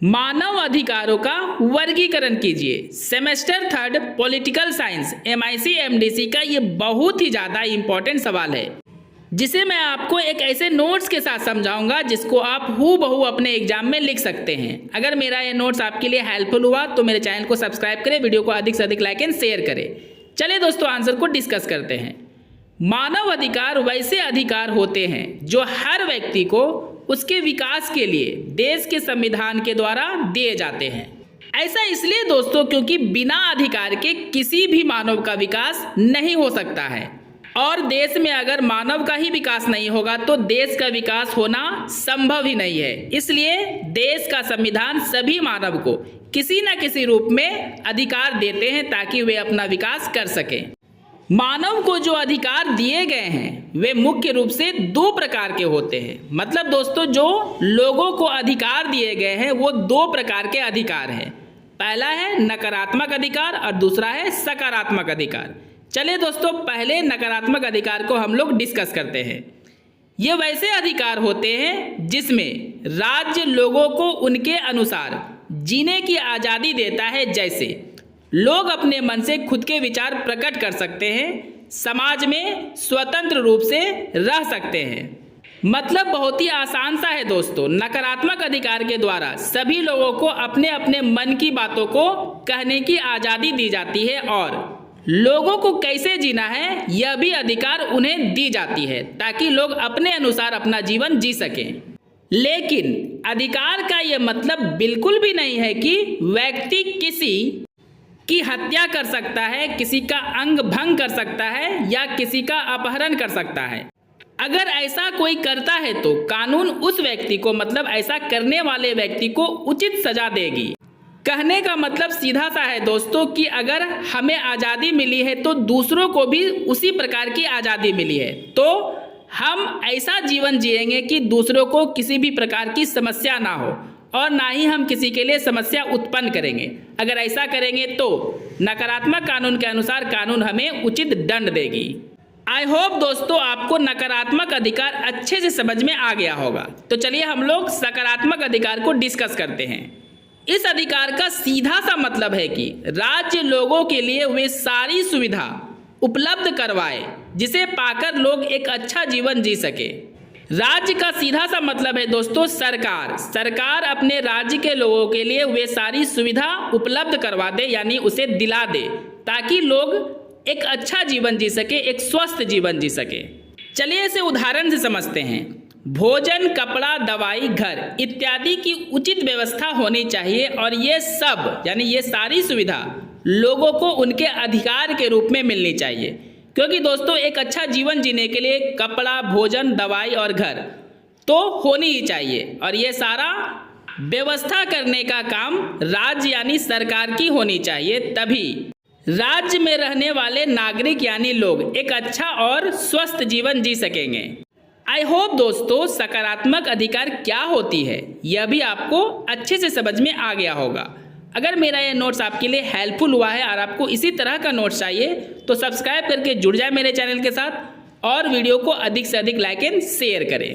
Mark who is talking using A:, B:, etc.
A: मानव अधिकारों का वर्गीकरण कीजिए। Semester 3 political science MIC MDC का ये बहुत ही ज़्यादा इम्पोर्टेंट सवाल है, जिसे मैं आपको एक ऐसे नोट्स के साथ समझाऊंगा जिसको आप हूबहू अपने एग्जाम में लिख सकते हैं। अगर मेरा ये नोट्स आपके लिए हेल्पफुल हुआ तो मेरे चैनल को सब्सक्राइब करें, वीडियो को अधिक से अधिक लाइक एंड शेयर करें। चलिए दोस्तों, आंसर को डिस्कस करते हैं। मानव अधिकार वैसे अधिकार होते हैं जो हर व्यक्ति को उसके विकास के लिए देश के संविधान के द्वारा दिए जाते हैं। ऐसा इसलिए दोस्तों क्योंकि बिना अधिकार के किसी भी मानव का विकास नहीं हो सकता है, और देश में अगर मानव का ही विकास नहीं होगा तो देश का विकास होना संभव ही नहीं है। इसलिए देश का संविधान सभी मानव को किसी न किसी रूप में अधिकार देते हैं ताकि वे अपना विकास कर सकें। मानव को जो अधिकार दिए गए हैं वे मुख्य रूप से 2 प्रकार के होते हैं। मतलब दोस्तों, जो लोगों को अधिकार दिए गए हैं वो 2 प्रकार के अधिकार हैं। पहला है नकारात्मक अधिकार और दूसरा है सकारात्मक अधिकार। चलिए दोस्तों, पहले नकारात्मक अधिकार को हम लोग डिस्कस करते हैं। ये वैसे अधिकार होते हैं जिसमें राज्य लोगों को उनके अनुसार जीने की आज़ादी देता है, जैसे लोग अपने मन से खुद के विचार प्रकट कर सकते हैं, समाज में स्वतंत्र रूप से रह सकते हैं। मतलब बहुत ही आसान सा है दोस्तों। नकारात्मक अधिकार के द्वारा सभी लोगों को अपने अपने मन की बातों को कहने की आज़ादी दी जाती है और लोगों को कैसे जीना है यह भी अधिकार उन्हें दी जाती है ताकि लोग अपने अनुसार अपना जीवन जी सकें। लेकिन अधिकार का यह मतलब बिल्कुल भी नहीं है कि व्यक्ति किसी की हत्या कर सकता है, किसी का अंग भंग कर सकता है या किसी का अपहरण कर सकता है। अगर ऐसा कोई करता है तो कानून उस व्यक्ति को, मतलब ऐसा करने वाले व्यक्ति को उचित सजा देगी। कहने का मतलब सीधा सा है दोस्तों कि अगर हमें आज़ादी मिली है तो दूसरों को भी उसी प्रकार की आज़ादी मिली है, तो हम ऐसा जीवन जिएंगे कि दूसरों को किसी भी प्रकार की समस्या ना हो और ना ही हम किसी के लिए समस्या उत्पन्न करेंगे। अगर ऐसा करेंगे तो नकारात्मक कानून के अनुसार कानून हमें उचित दंड देगी। आई होप दोस्तों आपको नकारात्मक अधिकार अच्छे से समझ में आ गया होगा। तो चलिए हम लोग सकारात्मक अधिकार को डिस्कस करते हैं। इस अधिकार का सीधा सा मतलब है कि राज्य लोगों के लिए वे सारी सुविधा उपलब्ध करवाए जिसे पाकर लोग एक अच्छा जीवन जी सके। राज्य का सीधा सा मतलब है दोस्तों सरकार अपने राज्य के लोगों के लिए वे सारी सुविधा उपलब्ध करवा दे, यानी उसे दिला दे, ताकि लोग एक अच्छा जीवन जी सके, एक स्वस्थ जीवन जी सके। चलिए इसे उदाहरण से समझते हैं। भोजन, कपड़ा, दवाई, घर इत्यादि की उचित व्यवस्था होनी चाहिए और ये सब यानी ये सारी सुविधा लोगों को उनके अधिकार के रूप में मिलनी चाहिए, क्योंकि दोस्तों एक अच्छा जीवन जीने के लिए कपड़ा, भोजन, दवाई और घर तो होनी ही चाहिए, और ये सारा व्यवस्था करने का काम राज्य यानी सरकार की होनी चाहिए। तभी राज्य में रहने वाले नागरिक यानी लोग एक अच्छा और स्वस्थ जीवन जी सकेंगे। आई होप दोस्तों सकारात्मक अधिकार क्या होती है यह भी आपको अच्छे से समझ में आ गया होगा। अगर मेरा ये नोट्स आपके लिए हेल्पफुल हुआ है और आपको इसी तरह का नोट्स चाहिए तो सब्सक्राइब करके जुड़ जाए मेरे चैनल के साथ और वीडियो को अधिक से अधिक लाइक एंड शेयर करें।